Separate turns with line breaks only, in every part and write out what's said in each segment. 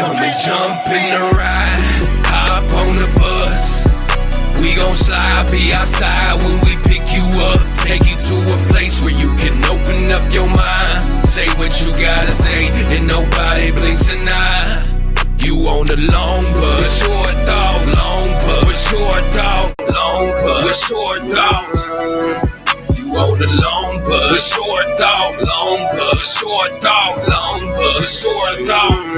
Come and jump in the ride, hop on the bus. We gon' slide, be outside when we pick you up. Take you to a place where you can open up your mind. Say what you gotta say, and nobody blinks an eye. You on the long bus, with short thoughts, long bus, with short thoughts, long bus, with short thoughts. You on the long bus, with short thoughts, long bus, with short thoughts, long bus, with short thoughts.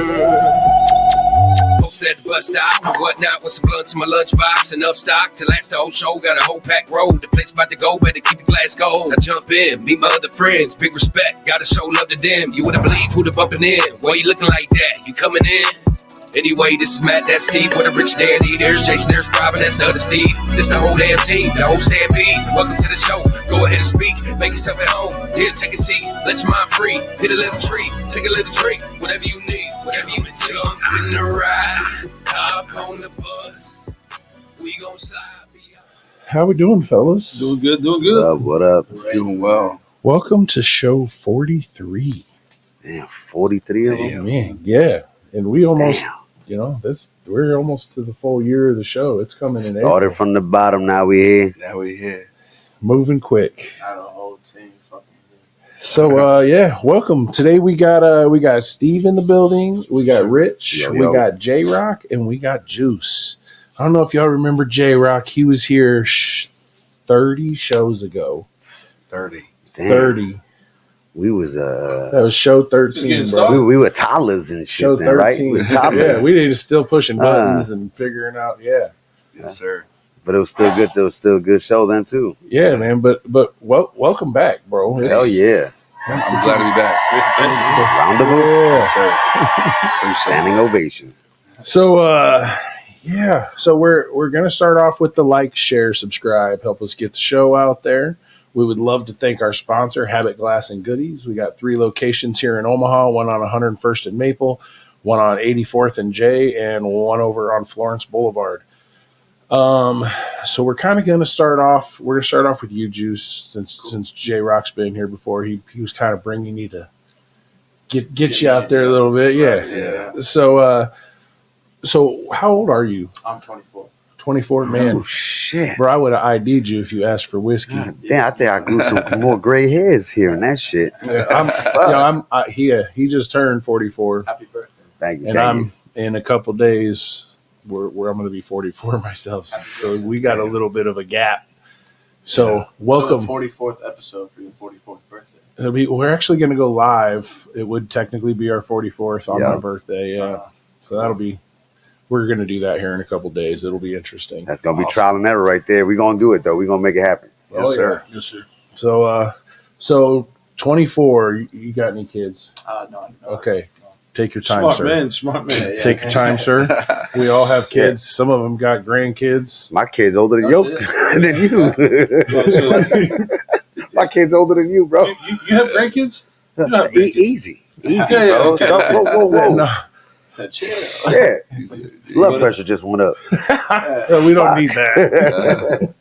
Post at the bus stop and whatnot with some blunts in my lunchbox. Enough stock to last the whole show. Got a whole packed road. The place about to go, better keep your glass cold. I jump in, meet my other friends. Big respect, gotta show love to them. You wouldn't believe who the bumping in. Why you looking like that? You coming in? Anyway, this is Matt, that's Steve, with a rich daddy. There's Jason, there's Robin, that's the other Steve. This the whole damn team, the whole stampede. Welcome to the show, go ahead and speak. Make yourself at home, here, take a seat. Let your mind free, hit a little tree. Take a little drink, whatever you need. Whatever you need. Jump in the ride, hop on the bus. We gon' slide.
How we doing, fellas?
Doing good, doing good.
What up?
Doing well.
Welcome to show 43.
Damn, 43 of them?
Oh, man, yeah. And we almost...
Damn.
You know, we're almost to the full year of the show. It's coming in April.
Started from the bottom, now we here.
Now we here.
Moving quick.
Not a whole team fucking here.
So yeah, welcome. Today we got Steve in the building, we got Rich,
Yo.
we got JROK, and we got Jxice. I don't know if y'all remember JROK. He was here 30 shows ago.
30.
Damn.
30.
We was
That was show 13,
Just
bro.
we were toddlers and
Show
shit then, right?
13.
We were toddlers.
Yeah, we were still pushing buttons and figuring out. Yeah.
Yes, sir.
But it was still good. There was still a good show then too.
Yeah, man. But welcome back, bro.
Hell yeah.
I'm glad to be back.
Round of applause.
Yeah.
Yes, sir. Appreciate
Standing ovation.
So yeah. So we're gonna start off with the like, share, subscribe, help us get the show out there. We would love to thank our sponsor, Habit Glass and Goodies. We got 3 locations here in Omaha, one on 101st and Maple, one on 84th and J, and one over on Florence Boulevard. So we're kind of going to start off. We're going to start off with you, Jxice, since JROK's been here before. He was kind of bringing you to get you out there a little bit. Yeah.
Yeah.
So how old are you?
I'm 24.
24, man.
Oh shit.
Bro, I would have ID'd you if you asked for whiskey.
God damn, I think I grew some more gray hairs hearing that shit.
Yeah, he just turned 44,
Happy birthday.
Thank you.
and I'm in a couple days where I'm going to be 44 myself. So we got a little bit of a gap. So welcome.
So the 44th episode for your 44th birthday.
We're actually going to go live. It would technically be our 44th on my birthday. Yeah, so that'll be. We're going to do that here in a couple days. It'll be interesting.
That's gonna be trial and error right there. We're gonna do it though. We're gonna make it happen.
Yes, sir.
Yeah. Yes, sir. So 24. You got any kids?
No.
Okay. Take your time,
Smart
sir.
Smart man. Yeah.
Take your time, sir. We all have kids. Some of them got grandkids.
My kid's older than than you. My kid's older than you, bro.
You have grandkids? You don't have grandkids.
Easy,
Yeah,
bro.
okay.
Whoa.
No,
Said chill.
Shit. Blood pressure just went up.
we don't need that.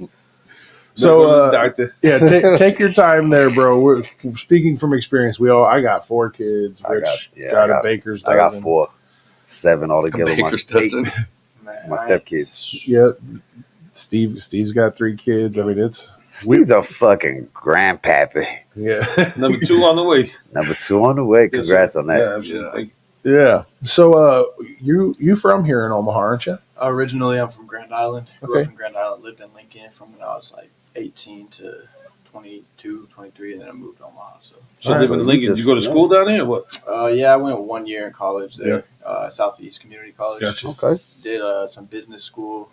So,
doctor.
yeah, take your time there, bro. We're speaking from experience. I got 4 kids. Rich got a baker's dozen.
I got 4, 7 altogether.
Baker's
My
dozen.
my stepkids.
Yep. Steve's got 3 kids. I mean,
Steve's a fucking grandpappy.
yeah.
Number 2 on the way.
Number 2 on the way. Congrats on that.
Yeah, absolutely.
Yeah. So, you from here in Omaha, aren't you?
Originally, I'm from Grand Island. Grew
Okay.
up in Grand Island, lived in Lincoln from when I was like 18 to 22, 23, and then I moved to Omaha. So,
So living in Lincoln, did you go to school down there or what?
yeah, I went 1 year in college there, Southeast Community College.
Gotcha.
Okay.
Did some business school.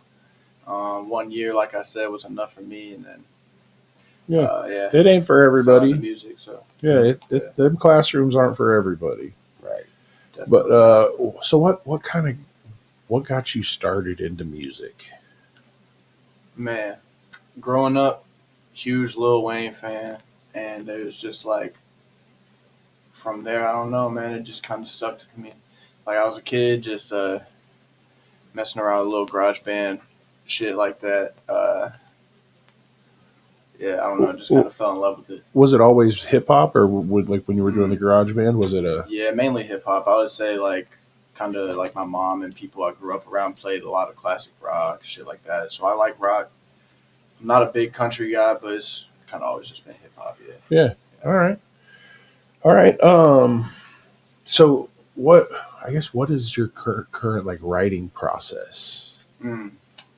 1 year, like I said, was enough for me, and then
Yeah. It ain't for
found
everybody.
the music. So
Yeah, them classrooms aren't for everybody.
right.
But so what got you started into music?
Man, growing up, huge Lil Wayne fan, and it was just like, from there, I don't know, man, it just kind of stuck to me. Like, I was a kid just messing around with a little garage band, shit like that. Yeah, I don't know, just kind of fell in love with it.
Was it always hip hop, or would, like when you were doing the garage band, was it a?
Yeah, mainly hip hop. I would say like kind of like my mom and people I grew up around played a lot of classic rock, shit like that. So I like rock. I'm not a big country guy, but it's kind of always just been hip hop.
Yeah. All right. All right. So what? I guess what is your current like writing process?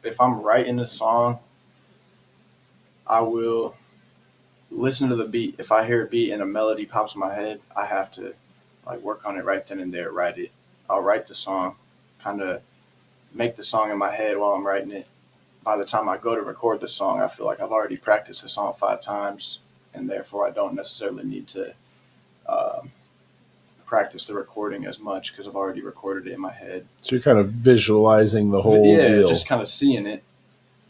If I'm writing a song, I will listen to the beat. If I hear a beat and a melody pops in my head, I have to like work on it right then and there. Write it. I'll write the song, kind of make the song in my head while I'm writing it. By the time I go to record the song, I feel like I've already practiced the song 5 times, and therefore I don't necessarily need to practice the recording as much because I've already recorded it in my head.
So you're kind of visualizing the whole deal.
Just kind of seeing it.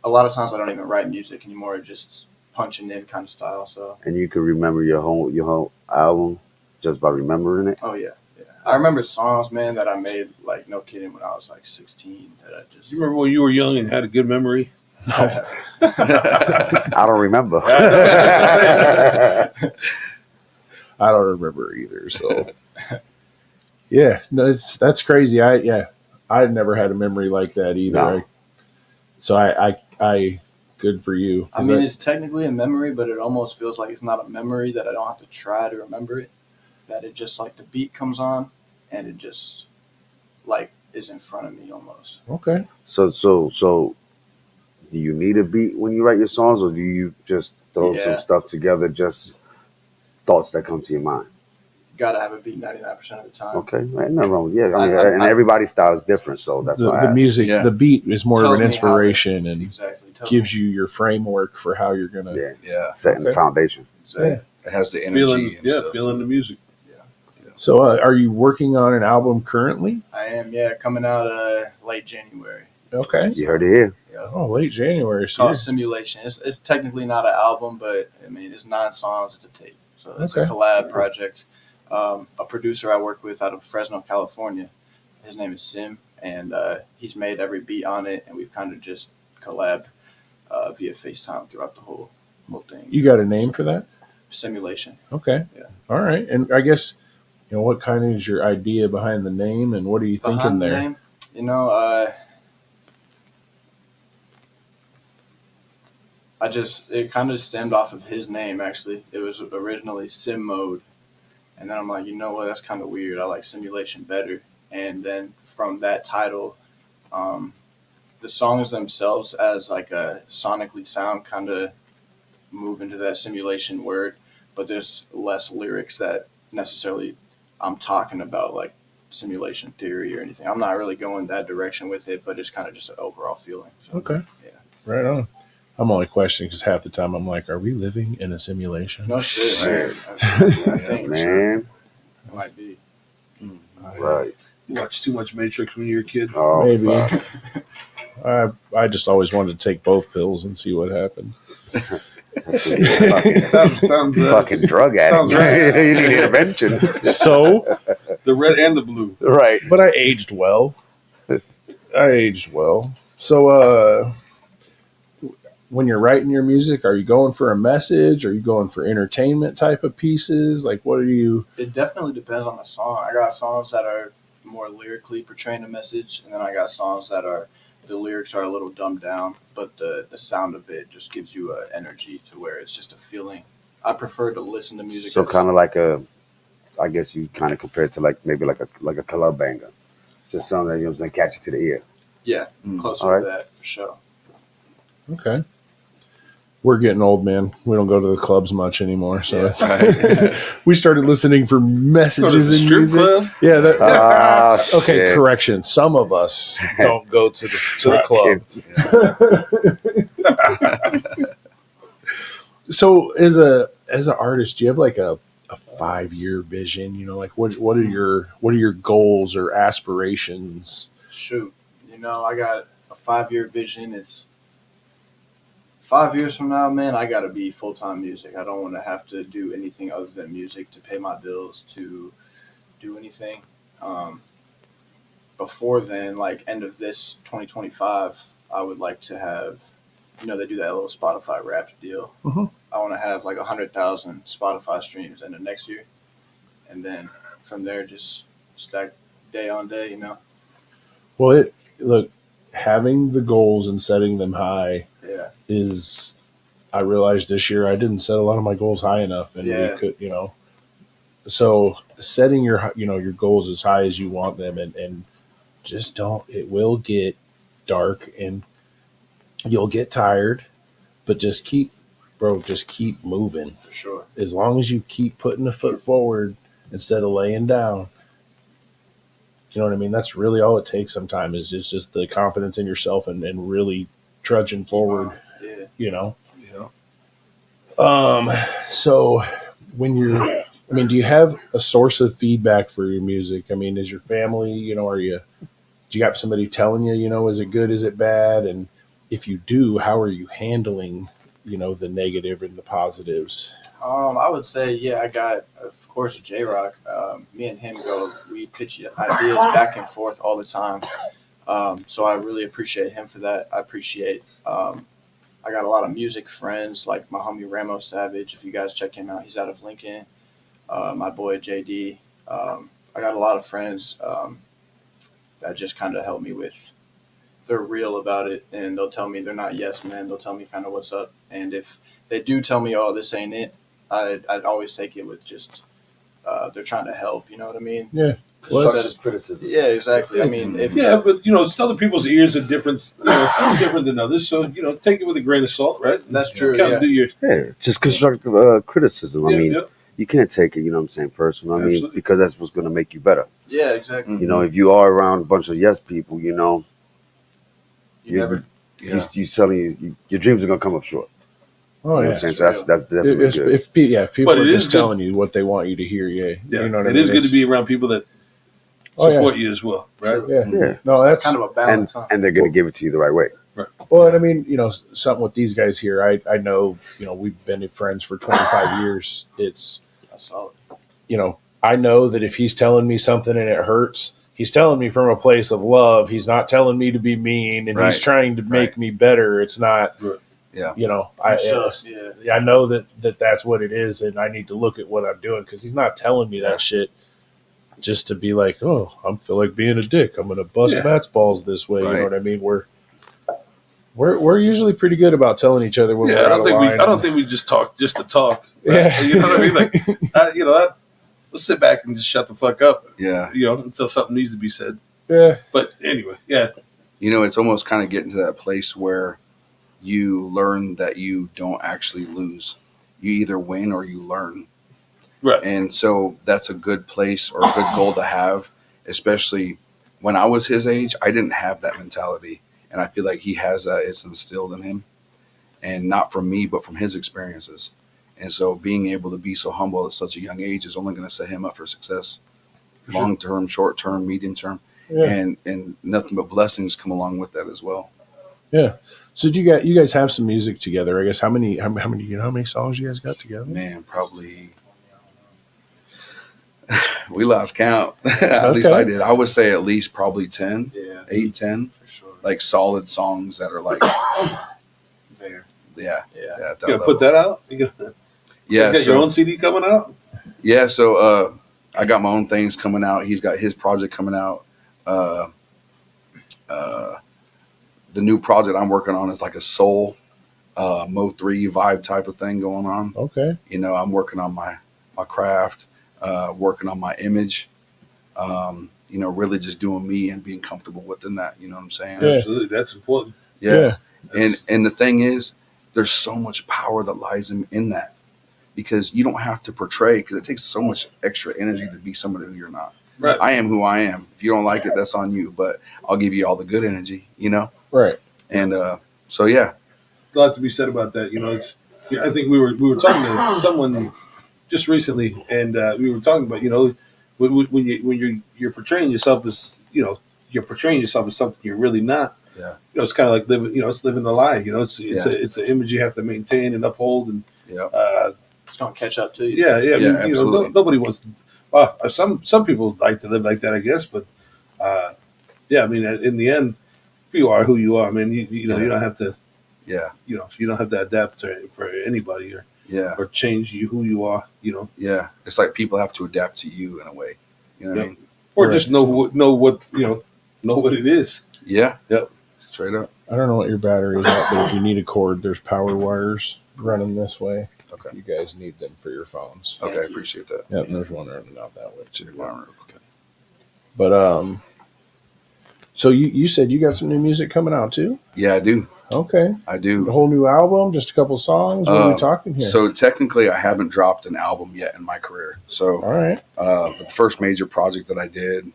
A lot of times I don't even write music anymore, just punching in kind of style. So.
And you can remember your whole album just by remembering it.
Oh yeah. I remember songs, man, that I made, like, no kidding, when I was like 16. That I just.
You remember when you were young and had a good memory?
No.
I don't remember.
I don't remember either. So, yeah, no, that's crazy. I never had a memory like that either.
No.
So I good for you.
I mean, it's technically a memory, but it almost feels like it's not a memory that I don't have to try to remember it. That it just, like, the beat comes on and it just, like, is in front of me almost.
Okay.
So do you need a beat when you write your songs, or do you just throw some stuff together, just thoughts that come to your mind?
Got to have a beat 99% of the time.
Okay, right, nothing wrong. Yeah, and everybody's style is different, so that's why
the music, the beat is more of an inspiration and
exactly
gives you your framework for how you're gonna
setting the foundation.
Yeah.
It has the energy.
Feeling the music.
So, are you working on an album currently?
I am, coming out late January.
Okay.
You heard it here.
Oh, late January.
It's called Simulation. It's technically not an album, but I mean, it's 9 songs. It's a tape. So it's a collab project. A producer I work with out of Fresno, California, his name is Sim, and he's made every beat on it, and we've kind of just collabed via FaceTime throughout the whole thing.
You got a name for that?
Simulation.
Okay. Yeah. All right. And I guess, what kind of is your idea behind the name, and what are you thinking there?
Name, it kind of stemmed off of his name, actually. It was originally Sim Mode. And then I'm like, you know what, that's kind of weird. I like Simulation better. And then from that title, the songs themselves as like a sonically sound kind of move into that simulation word, but there's less lyrics that necessarily I'm talking about like simulation theory or anything. I'm not really going that direction with it, but it's kind of just an overall feeling. So,
okay.
Yeah.
Right on. I'm only questioning because half the time I'm like, are we living in a simulation?
No shit, man. I think,
man.
Sure. It might be.
Right.
You watched too much Matrix when you were a kid.
Oh,
maybe.
fuck.
I just always wanted to take both pills and see what happened.
Sounds
fucking drug addict.
Right.
You need intervention.
So,
the red and the blue.
Right.
But I aged well. So, when you're writing your music, are you going for a message? Are you going for entertainment type of pieces? Like, what are you?
It definitely depends on the song. I got songs that are more lyrically portraying a message, and then I got songs that are the lyrics are a little dumbed down, but the sound of it just gives you an energy to where it's just a feeling. I prefer to listen to music.
So kind of like I guess you kind of compare it to like maybe like a club banger, just something that, you know what I'm saying, catch it to the ear.
Yeah, closer to that for sure.
Okay. We're getting old, man. We don't go to the clubs much anymore, so we started listening for messages in music.
Club?
Yeah. Okay.
Shit.
Correction. Some of us don't go to the club. So, as an artist, do you have like a 5-year vision? Like what are your goals or aspirations?
Shoot, I got a 5-year vision. It's 5 years from now, man, I got to be full-time music. I don't want to have to do anything other than music to pay my bills, to do anything. Before then, like end of this 2025, I would like to have, they do that little Spotify Wrapped deal.
Mm-hmm.
I want to have like 100,000 Spotify streams in the next year. And then from there, just stack day on day, you know.
Well, look, having the goals and setting them high
Yeah.
is. I realized this year I didn't set a lot of my goals high enough, and we
Yeah.
could, So setting your goals as high as you want them, and just don't. It will get dark, and you'll get tired, but just keep, bro. Just keep moving.
For sure.
As long as you keep putting a foot forward instead of laying down. You know what I mean? That's really all it takes sometimes is just the confidence in yourself and really trudging forward,
Yeah.
you know?
Yeah.
So when do you have a source of feedback for your music? I mean, is your family, do you got somebody telling you, is it good? Is it bad? And if you do, how are you handling, the negative and the positives?
I would say, yeah, I got, of course, JROK. Me and him we pitch ideas back and forth all the time. So I really appreciate him for that. I appreciate, I got a lot of music friends like my homie Ramos Savage. If you guys check him out, he's out of Lincoln. My boy JD. I got a lot of friends that just kind of help me with. They're real about it, and they'll tell me they're not yes men. They'll tell me kind of what's up, and if they do tell me, "Oh, this ain't it," I'd always take it with just they're trying to help. You know what I mean?
Yeah.
Constructive criticism.
Yeah, exactly. I mean, if
but other people's ears are different, different than others. So take it with a grain of salt, right?
That's true.
Kind
Yeah.
of do your
Yeah, just constructive criticism. I mean, you can't take it, personal. I mean,
Absolutely.
because that's what's going to make you better.
Yeah, exactly.
If you are around a bunch of yes people,
You never.
Yeah.
you telling your dreams are going to come up short.
Oh,
You know
yeah.
what I'm saying? So that's definitely
If,
good.
if, if people
But
are
it
just
is good.
telling you what they want you to hear, yeah.
Yeah,
You know what I
it
mean?
is good to be around people that
Oh, yeah.
support you as well, right?
Yeah.
Yeah.
No, that's
Kind of a
and
balance. Huh?
and they're going to give it to you the right way.
well, and I mean, something with these guys here. I know, we've been friends for 25 years. It's,
That's solid.
I know that if he's telling me something and it hurts, he's telling me from a place of love. He's not telling me to be mean, and he's
Right.
trying to make me better. It's not,
Yeah.
I know that's what it is, and I need to look at what I'm doing because he's not telling me that shit just to be like, oh, I feel like being a dick. I'm going to bust
Yeah.
Matt's balls this way. You
Right.
know what I mean? We're usually pretty good about telling each other when
Yeah,
we're
I
out
don't
of
think
line.
I don't think we just talk just to talk.
Yeah.
You know what I mean? Like, let's sit back and just shut the fuck up.
Yeah.
Until something needs to be said.
Yeah.
But anyway, yeah,
It's almost kind of getting to that place where you learn that you don't actually lose. You either win or you learn.
right.
And so that's a good place or a good goal to have, especially when I was his age. I didn't have that mentality. And I feel like he has that. It's instilled in him. And not from me, but from his experiences. And so being able to be so humble at such a young age is only going to set him up for success.
For sure.
Long term, short term, medium term.
Yeah.
And nothing but blessings come along with that as well.
Yeah. So you guys have some music together? I guess how many how many songs you guys got together?
Man, probably we lost count. At least I did. I would say at least probably 10,
Yeah,
8, 10,
for sure.
like solid songs that are like,
There.
yeah,
Yeah.
at that
You gotta put
level.
that out. You
Yeah,
got your own CD coming out.
yeah. So I got my own things coming out. He's got his project coming out. The new project I'm working on is like a soul Mo 3 vibe type of thing going on.
Okay.
I'm working on my craft, working on my image, really just doing me and being comfortable within that. You know what I'm saying?
Yeah.
Absolutely, that's important.
Yeah.
And the thing is, there's so much power that lies in that, because you don't have to portray, because it takes so much extra energy to be somebody who you're not.
Right.
I am who I am. If you don't like it, that's on you, but I'll give you all the good energy,
Right.
And so yeah.
A lot to be said about that. It's. I think we were talking to someone just recently, and we were talking about when you're portraying yourself as you're portraying yourself as something you're really not.
Yeah.
It's kind of like living. It's living the lie. It's an image you have to maintain and uphold, and
Yeah.
It's gonna catch up to you.
yeah. I mean,
absolutely.
nobody wants. Well, some people like to live like that, I guess, but yeah. I mean, in the end, if you are who you are, I mean, you don't have to.
Yeah.
You don't have to adapt for anybody
Yeah.
or change who you are.
Yeah. It's like people have to adapt to you in a way. You know what I mean?
or
Right.
just know what it is.
Yeah.
Yep.
Straight up.
I don't know what your battery is at, but if you need a cord, there's power wires running this way.
Okay.
You guys need them for your phones.
Okay, I appreciate that.
Yep, and there's one running out that way.
Check mine real quick.
But so you said you got some new music coming out too?
Yeah, I do.
Okay.
I
A
do.
whole new album, just a couple songs. What are we talking here?
So technically, I haven't dropped an album yet in my career. So
all right.
the first major project that I did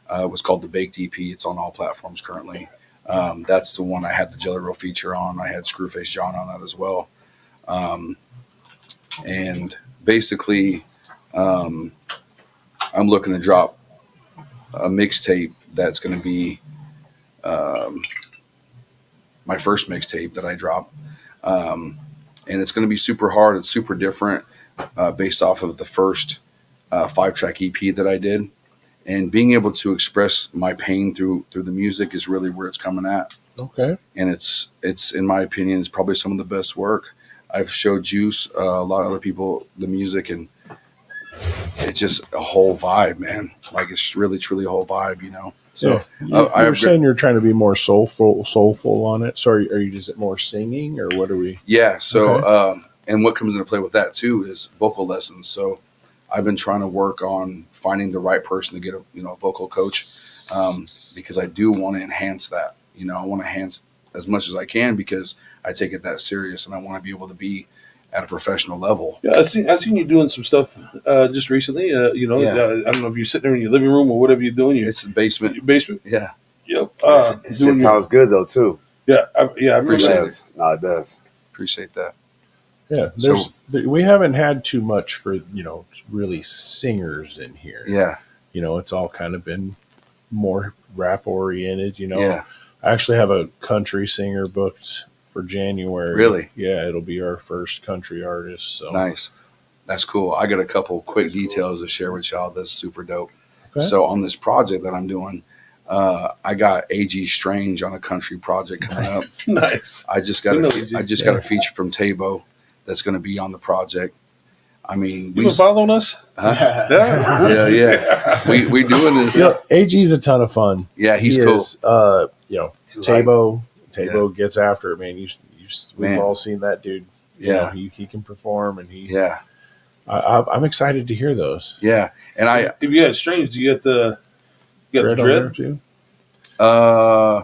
was called the Baked EP. It's on all platforms currently. That's the one I had the Jelly Roll feature on. I had Screwface John on that as well. And basically, I'm looking to drop a mixtape that's going to be my first mixtape that I drop. And it's going to be super hard. It's super different based off of the first 5-track EP that I did. And being able to express my pain through the music is really where it's coming at.
Okay.
And it's in my opinion, it's probably some of the best work. I've showed Juice, a lot of other people, the music, and it's just a whole vibe, man. Like it's really, truly a whole vibe, you know? So
you were saying you're trying to be more soulful on it. So are you just more singing, or what are we?
yeah. So,
Okay.
And what comes into play with that too is vocal lessons. So I've been trying to work on finding the right person to get a vocal coach, because I do want to enhance that. I want to enhance as much as I can because I take it that serious, and I want to be able to be at a professional level.
Yeah, I seen you doing some stuff just recently. I don't know if you're sitting there in your living room or whatever you're doing.
It's the basement.
Your basement.
Yeah.
Yep.
It just sounds good though too.
I remember
Appreciate
that.
it.
No, it does.
Appreciate that.
Yeah. We haven't had too much for really singers in here.
Yeah.
It's all kind of been more rap oriented.
Yeah.
I actually have a country singer booked for January.
Really?
Yeah, it'll be our first country artist. So
Nice. That's cool. I got a couple quick details to share with y'all. That's super dope.
Okay.
So on this project that I'm doing, I got A.G. Strange on a country project coming up.
Nice.
I just got
AG.
got a feature from Tabo that's going to be on the project. I mean,
You been following us?
Huh?
Yeah.
yeah. We doing this.
AG's a ton of fun.
Yeah, he's
He
cool.
is, Tabo gets after it, man. We've all seen that dude.
Yeah.
He can perform, and
Yeah,
I'm excited to hear those.
yeah. And
If you had Strange, do you get the
Dread on there
dread?
too.
I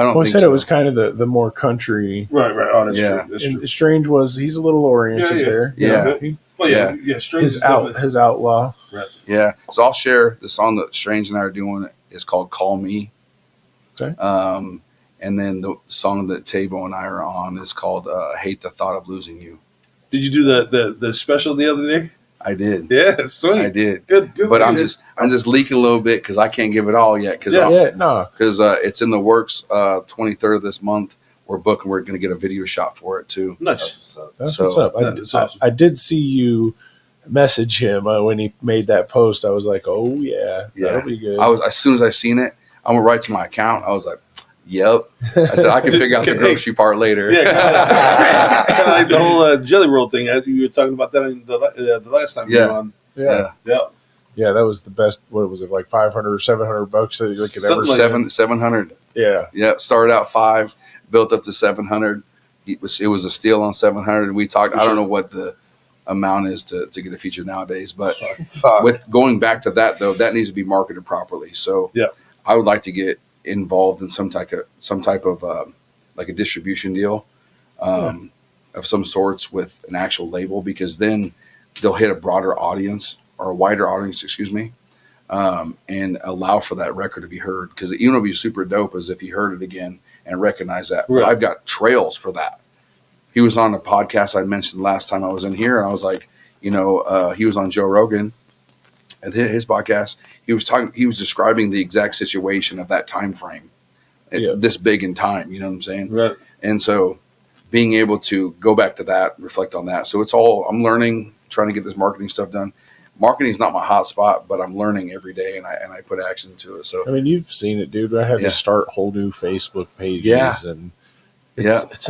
don't
Well, I
think
said
so.
it was kind of the more country.
Right. Oh, that's
Yeah.
true. That's true.
And Strange he's a little oriented
Yeah.
there.
Yeah.
Well, yeah. Strange is definitely-
His outlaw.
Yeah. So I'll share the song that Strange and I are doing is called "Call Me."
Okay.
And then the song that Tabo and I are on is called "Hate the Thought of Losing You."
Did you do the special the other day?
I did.
Yeah, sweet.
I did.
Good.
But I'm just leaking a little bit because I can't give it all yet because
No.
it's in the works. 23rd of this month, we're booking. We're going to get a video shot for it too.
Nice.
That's
So,
what's up.
that's awesome.
I did see you message him when he made that post. I was like, oh yeah, that'll be good.
I was as soon as I seen it, I went right to my account. I was like, "Yep." I said I can figure out the grocery part later.
Yeah, kind of like the whole jelly roll thing. You were talking about that in the last time you were on.
yeah.
Yeah.
That was the best. What was it, like $500 or $700 that you could ever?
Something like
$700.
Yeah.
Yeah, started out 5, built up to 700. It was a steal on 700. We talked. I don't know what the amount is to get a feature nowadays, but with going back to that though, that needs to be marketed properly. So
Yeah.
I would like to get involved in some type of like a distribution deal of some sorts with an actual label, because then they'll hit a broader audience or a wider audience, and allow for that record to be heard. Because it would be super dope as if he heard it again and recognized that.
Right.
But I've got trails for that. He was on a podcast I mentioned last time I was in here, and I was like, he was on Joe Rogan at his podcast. He was describing the exact situation of that time frame, this big in time. You know what I'm saying?
Right.
And so being able to go back to that, reflect on that. So it's all, I'm learning, trying to get this marketing stuff done. Marketing is not my hot spot, but I'm learning every day, and I put action to it. So
I mean, you've seen it, dude. I had to start whole new Facebook pages, and it's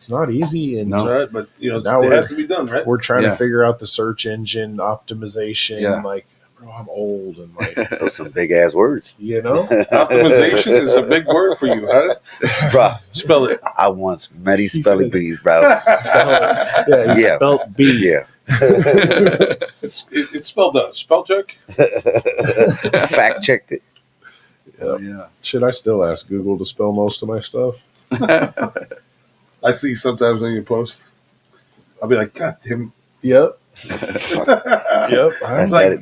not easy, and
That's right, but
now
it has to be done, right?
we're trying to figure out the search engine optimization.
Yeah.
Like, bro, I'm old and like,
Those some big ass words,
you know,
Optimization is a big word for you, huh?
bro.
Spell it.
I want many
He
spelling
said-
bees, bro.
yeah, he
Yeah.
spelt B.
Yeah.
It's spelled out. Spell check.
Fact checked it.
Oh, yeah.
Should I still ask Google to spell most of my stuff?
I see sometimes on your post. I'll be like, God damn.
Yep.
Yep.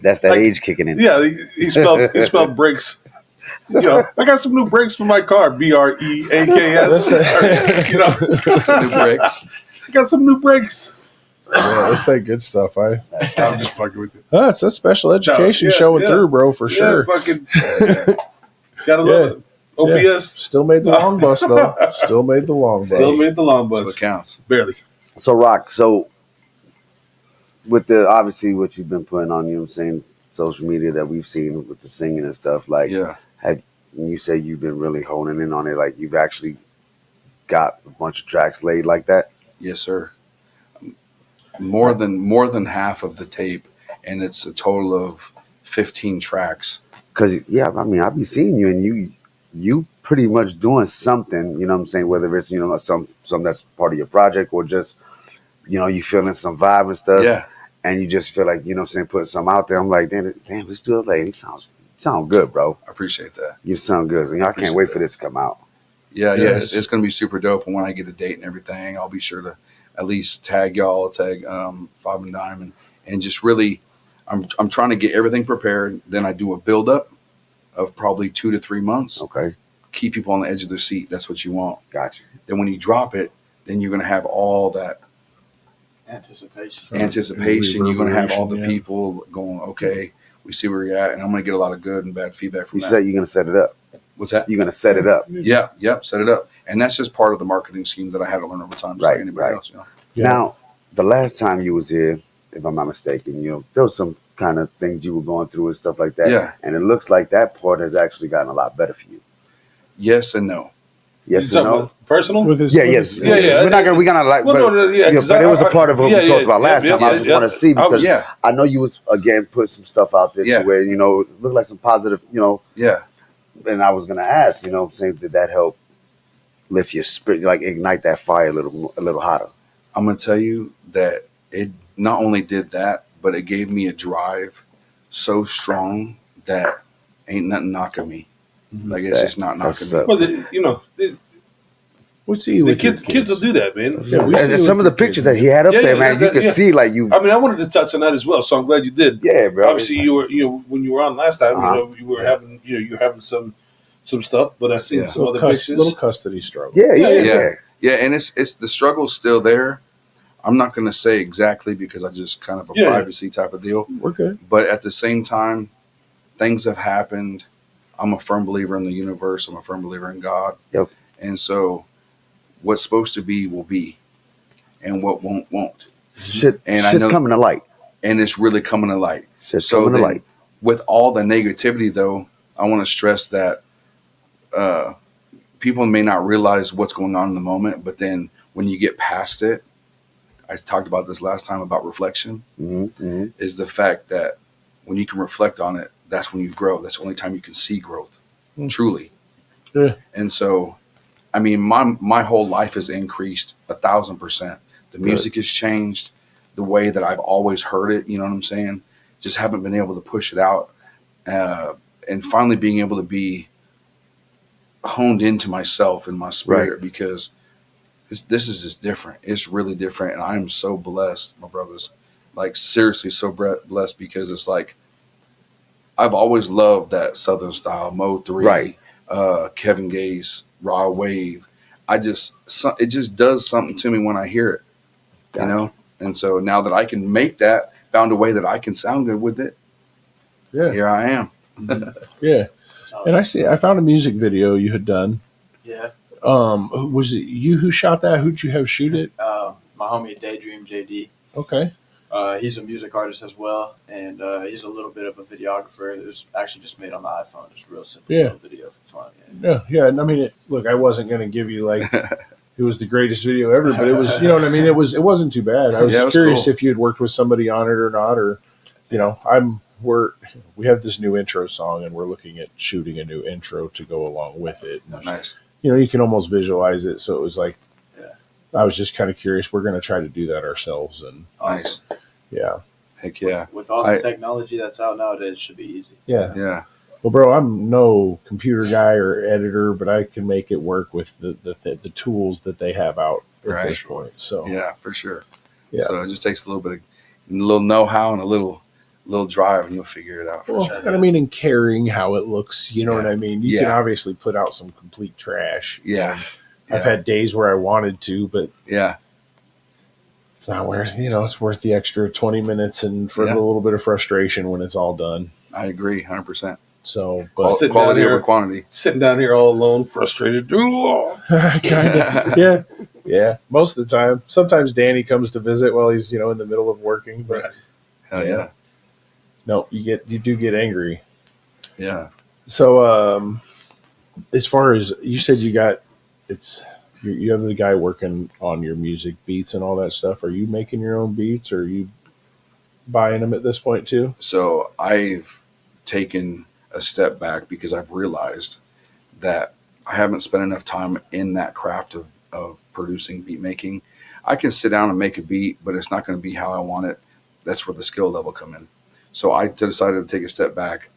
That's that age kicking in.
Yeah, he spelled brakes. You know, I got some new brakes for my car. BREAKS. You know,
Some new bricks.
I got some new brakes.
Yeah, that's that good stuff.
I'm just fucking with you.
It's that special education
Yeah,
showing
yeah.
through, bro, for sure.
Yeah, fucking. Gotta love it.
Yeah.
OPS
Still made the long bus though. Still made the long bus.
still made the long
That's
bus.
what counts.
Barely.
So Rock, so with the obviously what you've been putting on, you know what I'm saying, social media that we've seen with the singing and stuff, like
Yeah.
you say you've been really honing in on it, like you've actually got a bunch of tracks laid like that.
Yes, sir. More than half of the tape, and it's a total of 15 tracks.
Cause yeah, I mean, I'll be seeing you and you pretty much doing something, you know what I'm saying, whether it's, you know, some that's part of your project or just, you know, you feeling some vibe and stuff.
Yeah.
And you just feel like, you know what I'm saying, putting something out there. I'm like, damn, let's do it later. He sound good, bro.
I appreciate that.
You sound good. I can't
Appreciate
wait
that.
for this to come out.
Yeah,
Yeah,
it's going to be super dope. And when I get a date and everything, I'll be sure to at least tag y'all, tag Fob and Dime, and just really, I'm trying to get everything prepared. Then I do a build up of probably 2 to 3 months.
Okay.
Keep people on the edge of their seat. That's what you want.
Gotcha.
Then when you drop it, then you're going to have all that
Anticipation.
anticipation. You're going to have all the
Yeah.
people going, okay, we see where you're at, and I'm going to get a lot of good and bad feedback from
You
that.
said you're gonna set it up.
What's that?
You're gonna set it up.
Yeah, yep, set it up. And that's just part of the marketing scheme that I had to learn over time, just like
Right,
anybody
right.
else, you know.
Yeah.
Now, the last time you was here, if I'm not mistaken, you know, there was some kind of things you were going through and stuff like that.
Yeah.
And it looks like that part has actually gotten a lot better for you.
Yes and no.
Yes
You
and
talking
no?
about personal?
With his,
Yeah,
with
yes.
his-
Yeah.
We're gonna like,
Well,
but,
no, yeah,
yeah,
'cause
but it was a
I-
part of what
yeah,
we talked about last
yeah,
time. I
yeah,
just
yeah.
want to see
I was-
because
Yeah.
I know you was again put some stuff out there
Yeah.
to where, you know, it looked like some positive, you know,
Yeah.
and I was gonna ask, you know what I'm saying, did that help lift your spirit, like ignite that fire a little hotter?
I'm going to tell you that it not only did that, but it gave me a drive so strong that ain't nothing knocking me. Like, it's
That-
just not
that's
knocking me.
Well, you know,
we see you
the
with your
kids will do that, man.
Yeah, we see
And
you
some of
with
the
your
pictures
kids,
that he had up
Yeah,
there,
yeah,
man,
yeah,
you could
yeah.
see like you,
I mean, I wanted to touch on that as well, so I'm glad you did.
yeah, bro.
Obviously, you know, when you were on last time, you were having, you were having some stuff, but I seen
Yeah.
some other
little,
pictures.
little custody struggle.
Yeah, yeah,
Yeah,
yeah.
Yeah, and it's the struggle's still there. I'm not going to say exactly because I just kind of a
Yeah.
privacy type of deal.
We're good.
But at the same time, things have happened. I'm a firm believer in the universe. I'm a firm believer in God.
Yep.
And so what's supposed to be will be, and what won't.
Shit's
I know-
coming to light.
And it's really coming to light.
Shit's
So
coming to
then,
light.
with all the negativity, though, I want to stress that people may not realize what's going on in the moment, but then when you get past it, I talked about this last time about reflection,
Mm-hmm.
is the fact that when you can reflect on it, that's when you grow. That's the only time you can see growth, truly.
Yeah.
And so, I mean, my whole life has increased 1,000%. The music has changed the way that I've always heard it. You know what I'm saying? Just haven't been able to push it out. And finally being able to be honed into myself and my spirit because this is just different. It's really different. And I'm so blessed, my brothers, like seriously so blessed because it's like, I've always loved that Southern style, Mo 3,
Right.
Kevin Gaze, Raw Wave. It just does something to me when I hear it, you know? And so now that I can make that, found a way that I can sound good with it,
Yeah.
here I am.
Yeah.
It's
And
awesome.
I found a music video you had done.
Yeah.
Was it you who shot that? Who'd you have shoot it?
My homie Daydream JD.
Okay.
He's a music artist as well, and he's a little bit of a videographer. It was actually just made on the iPhone, just real simple
Yeah.
little video for fun. Yeah.
Yeah. And I mean, look, I wasn't going to give you like it was the greatest video ever, but it was, you know what I mean? It wasn't too bad. I was
Yeah, it was
curious
cool.
if you had worked with somebody on it or not, or, you know, I'm we have this new intro song, and we're looking at shooting a new intro to go along with it. And,
Nice.
you can almost visualize it. So it was like,
Yeah.
I was just kind of curious. We're going to try to do that ourselves, and
Nice.
yeah,
Heck yeah.
With all the technology that's out nowadays, it should be easy.
yeah.
Yeah.
Well, bro, I'm no computer guy or editor, but I can make it work with the tools that they have out at
Right.
this point. So
Yeah, for sure.
Yeah.
So it just takes a little know-how and a little drive, and you'll figure it out for
Well,
sure.
and I mean, in caring how it looks, you know what
Yeah.
I mean? You can
Yeah.
obviously put out some complete trash.
Yeah.
I've had days where I wanted to, but
Yeah.
it's not worth, it's worth the extra 20 minutes and for
Yeah.
a little bit of frustration when it's all done.
I agree 100%.
So, but
Sitting
Quality
down here-
over quantity.
Sitting down here all alone, frustrated.
kind of, yeah. Yeah. Most of the time. Sometimes Danny comes to visit while he's, in the middle of working, but
Right.
Hell yeah.
no, you do get angry.
Yeah.
So, as far as you said, you have the guy working on your music beats and all that stuff. Are you making your own beats, or are you buying them at this point too?
So I've taken a step back because I've realized that I haven't spent enough time in that craft of producing beat making. I can sit down and make a beat, but it's not going to be how I want it. That's where the skill level come in. So I decided to take a step back.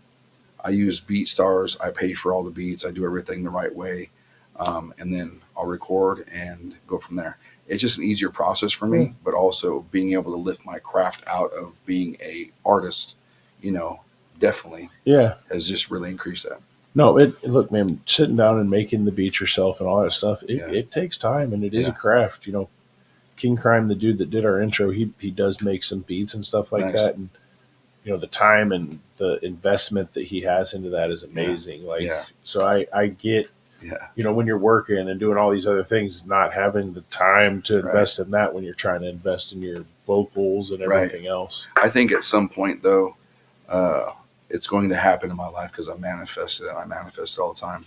I use BeatStars. I pay for all the beats. I do everything the right way. And then I'll record and go from there. It's just an easier process for me, but also being able to lift my craft out of being a artist, definitely
Yeah.
has just really increased that.
No, look, man, sitting down and making the beats yourself and all that stuff, it takes time, and it is a
Yeah.
craft. King Crime, the dude that did our intro, he does make some beats and stuff like
Nice.
that, and the time and the investment that he has into that is amazing. Like,
Yeah.
so I get,
Yeah.
when you're working and doing all these other things, not having the time to invest in that when you're trying to invest in your vocals and
Right.
everything else.
I think at some point, though, it's going to happen in my life because I manifest it, and I manifest it all the time,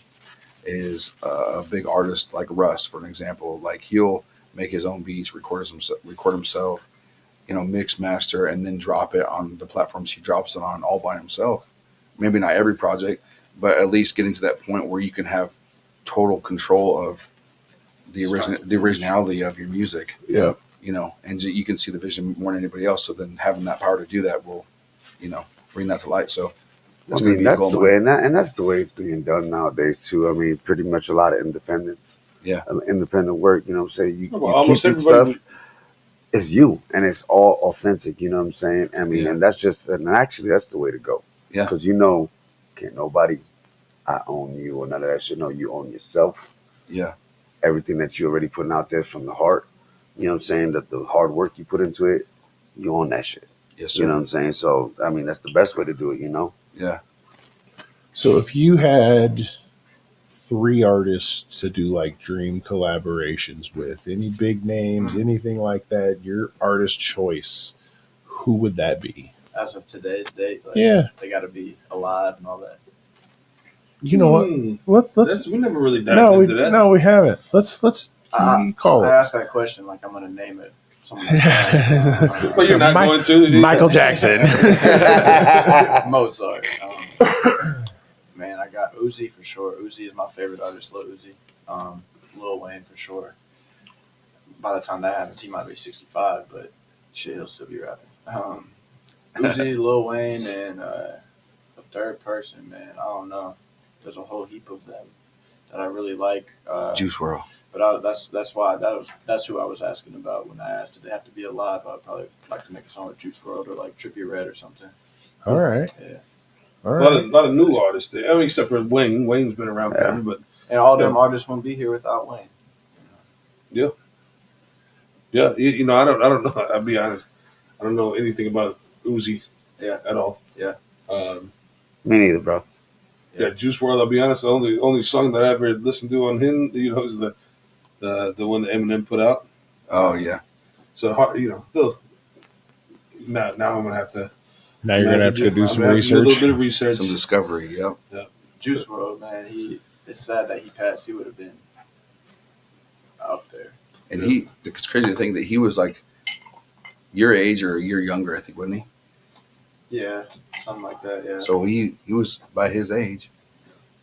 is a big artist like Russ, for an example. Like, he'll make his own beats, record himself, mix, master, and then drop it on the platforms he drops it on all by himself. Maybe not every project, but at least getting to that point where you can have total control of the originality of your music.
Yeah.
And you can see the vision more than anybody else. So then having that power to do that will, bring that to light. So
I mean, that's the way, and that's the way it's being done nowadays too. I mean, pretty much a lot of independence.
Yeah.
Independent work. You know what I'm saying? You
Almost
keep your
everybody.
stuff. It's you, and it's all authentic. You know what I'm saying? I mean,
Yeah.
and actually that's the way to go.
Yeah.
Because can't nobody, I own you or none of that shit. No, you own yourself.
Yeah.
Everything that you're already putting out there from the heart. You know what I'm saying? That the hard work you put into it, you own that shit.
Yes, sir.
You know what I'm saying? So I mean, that's the best way to do it.
Yeah.
So if you had 3 artists to do like dream collaborations with, any big names, anything like that, your artist choice, who would that be?
As of today's date,
Yeah.
they got to be alive and all that.
You know what? Let's
We never really dived into that.
no, we haven't. Let's you call
I
it.
asked that question like I'm going to name it. Someone else.
But you're not going to.
Michael Jackson.
Mozart. Man, I got Uzi for sure. Uzi is my favorite artist, Lil Uzi. Lil Wayne for sure. By the time that happens, he might be 65, but shit, he'll still be rapping. Uzi, Lil Wayne, and a third person, man, I don't know. There's a whole heap of them that I really like.
Juice WRLD.
But that's who I was asking about when I asked if they have to be alive. I'd probably like to make a song with Juice WRLD or like Trippie Redd or something.
All right.
Yeah.
All
A
right.
lot of new artists there. I mean, except for Wayne. Wayne's been around forever, but
And all them artists wouldn't be here without Wayne.
yeah, I don't know. I'll be honest. I don't know anything about Uzi.
Yeah.
At all.
Yeah.
Me neither, bro.
Yeah, Juice WRLD. I'll be honest. The only song that I ever listened to on him, is the one that Eminem put out.
Oh, yeah.
So now I'm gonna have to.
Now you're gonna have to do some
A little
research.
bit of research.
Some discovery. Yep.
Juice WRLD, man, it's sad that he passed. He would have been out there.
And it's crazy to think that he was like your age or a year younger, I think, wasn't he?
Yeah, something like that. Yeah.
So he was by his age,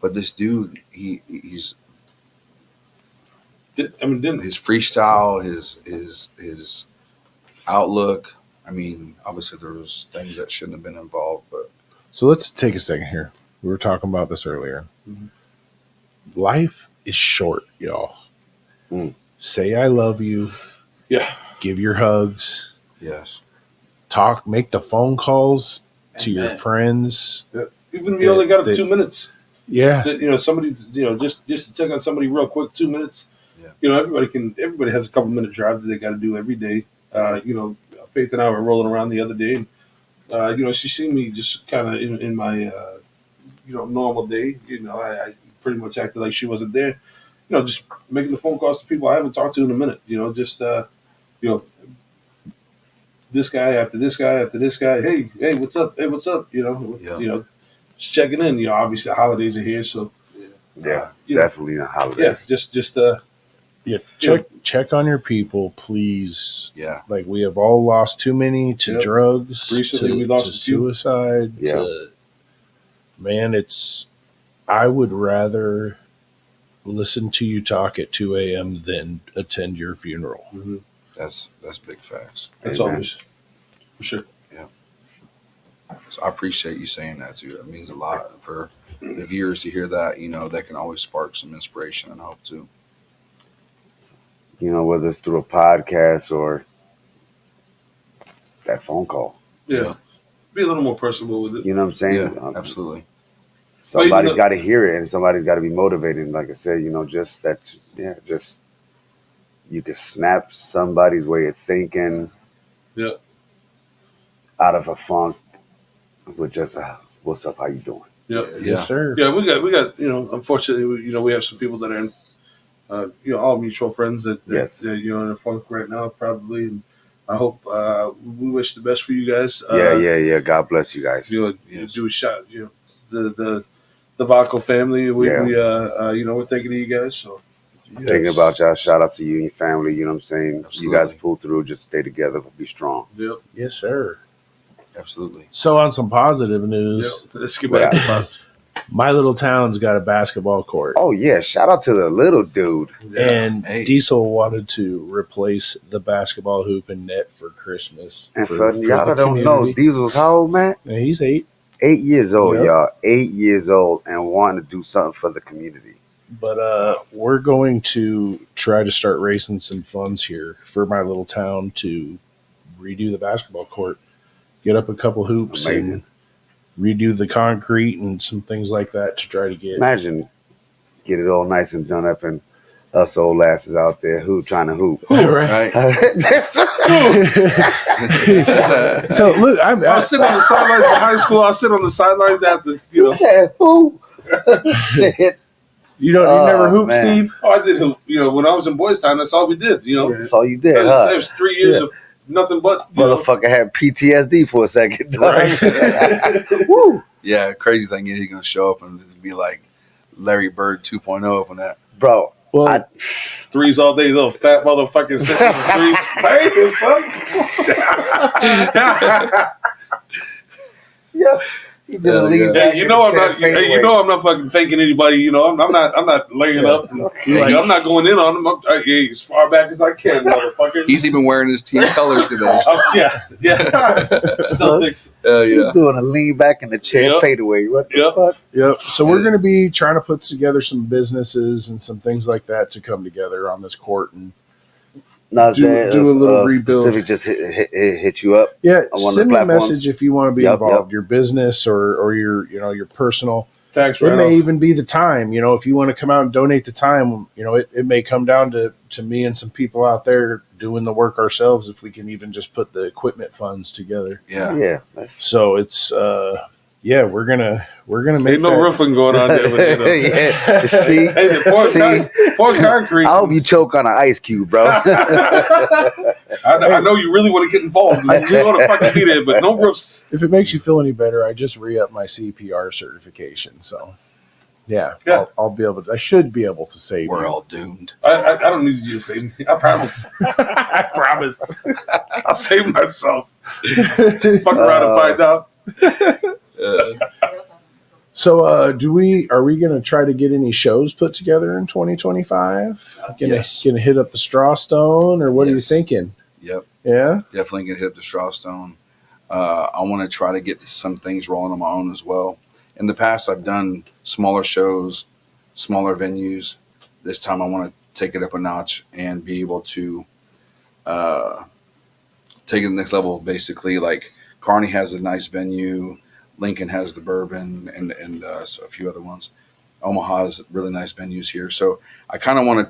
but this dude, he's
Didn't
his freestyle, his outlook. I mean, obviously there was things that shouldn't have been involved, but
So let's take a second here. We were talking about this earlier.
Mhm.
Life is short, y'all.
Mm.
Say I love you.
Yeah.
Give your hugs.
yes,
Talk. Make the phone calls to your
Amen.
friends.
Even if you only got 2 minutes,
Yeah.
somebody, just to check on somebody real quick, 2 minutes.
Yeah.
Everybody has a couple minute drive that they got to do every day. Faith and I were rolling around the other day, and she seen me just kind of in my normal day. I pretty much acted like she wasn't there. Just making the phone calls to people I haven't talked to in a minute. This guy after this guy after this guy. Hey, what's up? Hey, what's up?
Yeah.
Just checking in. Obviously the holidays are here, so
Yeah,
you know,
definitely a holiday.
yeah, just
Yeah. Check on your people, please.
yeah,
Like we have all lost too many to
Yep.
drugs,
Recently
to,
we lost
to
a few.
suicide.
Yeah.
Man, I would rather listen to you talk at 2 a.m. than attend your funeral.
that's big facts.
that's
Amen.
always for sure.
So I appreciate you saying that too. That means a lot for the viewers to hear that. That can always spark some inspiration and hope too.
Whether it's through a podcast or that phone call.
Yeah. Be a little more personable with it.
You know what I'm saying?
Yeah, absolutely.
Somebody's got to hear it, and somebody's got to be motivated. And like I said, just that, just you can snap somebody's way of thinking
Yeah.
out of a funk with just a "What's up? How you doing?"
Yeah.
Yes, sir.
Yeah, we got unfortunately, we have some people that are in, all mutual friends that
Yes.
in a funk right now, probably. And I hope we wish the best for you guys.
Yeah. God bless you guys.
Yes.
Do a shot. The Vaco family. We're thinking of you guys. So
Thinking about y'all. Shout out to you and your family. You know what I'm saying?
Absolutely.
You guys pull through. Just stay together. Be strong.
yep.
Yes, sir.
Absolutely.
So on some positive news,
Let's get back to positive.
my little town's got a basketball court.
Oh yeah! Shout out to the little dude.
And
Hey.
Diesel wanted to replace the basketball hoop and net for Christmas.
And
for
for y'all
the
that don't know,
community.
Diesel's how old, man?
And he's 8.
8 years old,
Yep.
y'all. 8 years old and wanting to do something for the community.
But we're going to try to start raising some funds here for my little town to redo the basketball court, get up a couple hoops,
Amazing.
and redo the concrete and some things like that to try to get.
Imagine get it all nice and done up and us old asses out there trying to hoop.
Right.
That's
So look,
I was sitting on the sidelines of high school. I was sitting on the sidelines after
You said who? Said,
you never hoop,
man.
Steve.
I did hoop. When I was in Boys Town, that's all we did.
That's all you did,
It
huh?
was 3 years of nothing but.
Motherfucker had PTSD for a second. dog.
Right.
Woo.
Yeah, crazy thing is you're gonna show up and it'd be like Larry Bird 2.0 up on that.
Bro,
Well,
Threes all day, little fat motherfucker sitting on the threes. Hey,
yeah. He did a
Hell
lean
yeah.
back
Hey,
in the
I'm
chair
not.
fadeaway.
I'm not fucking thanking anybody. I'm not laying up. And, I'm not going in on them. I'm as far back as I can, motherfucker.
He's even wearing his team colors today.
Yeah. Celtics.
Yeah.
He's doing a lean back in the chair
Yep.
fadeaway. What the
Yep.
fuck?
yep. So we're going to be trying to put together some businesses and some things like that to come together on this court and
No,
Do a little rebuild.
Specific just hit you up.
yeah,
On one of
send
the
me a
platforms.
message if you want to be
Yep,
involved. Your business or your personal.
Tax
It may
write-off.
even be the time. If you want to come out and donate the time, it may come down to me and some people out there doing the work ourselves if we can even just put the equipment funds together.
Yeah.
Yeah, that's
So it's we're gonna make
Ain't no
that.
roofing going on there. But,
yeah. See,
Hey, the pour concrete.
I hope you choke on an ice cube, bro.
I know you really want to get involved. You just want to fucking be there, but no roofs.
If it makes you feel any better, I just re-up my CPR certification. So yeah. I'll be able to. I should be able to save
We're
you.
all doomed.
I don't need you to save me. I promise.
I promise.
I'll save myself. Fuck around and find out.
So, are we going to try to get any shows put together in 2025?
Yes.
Gonna hit up the Straw Stone, or what are you
Yes.
thinking?
Yep.
Yeah.
Definitely gonna hit up the Strawstone. I want to try to get some things rolling on my own as well. In the past, I've done smaller shows, smaller venues. This time, I want to take it up a notch and be able to take it to the next level. Basically, like Kearney has a nice venue, Lincoln has the Bourbon, and so a few other ones. Omaha has really nice venues here. So I kind of want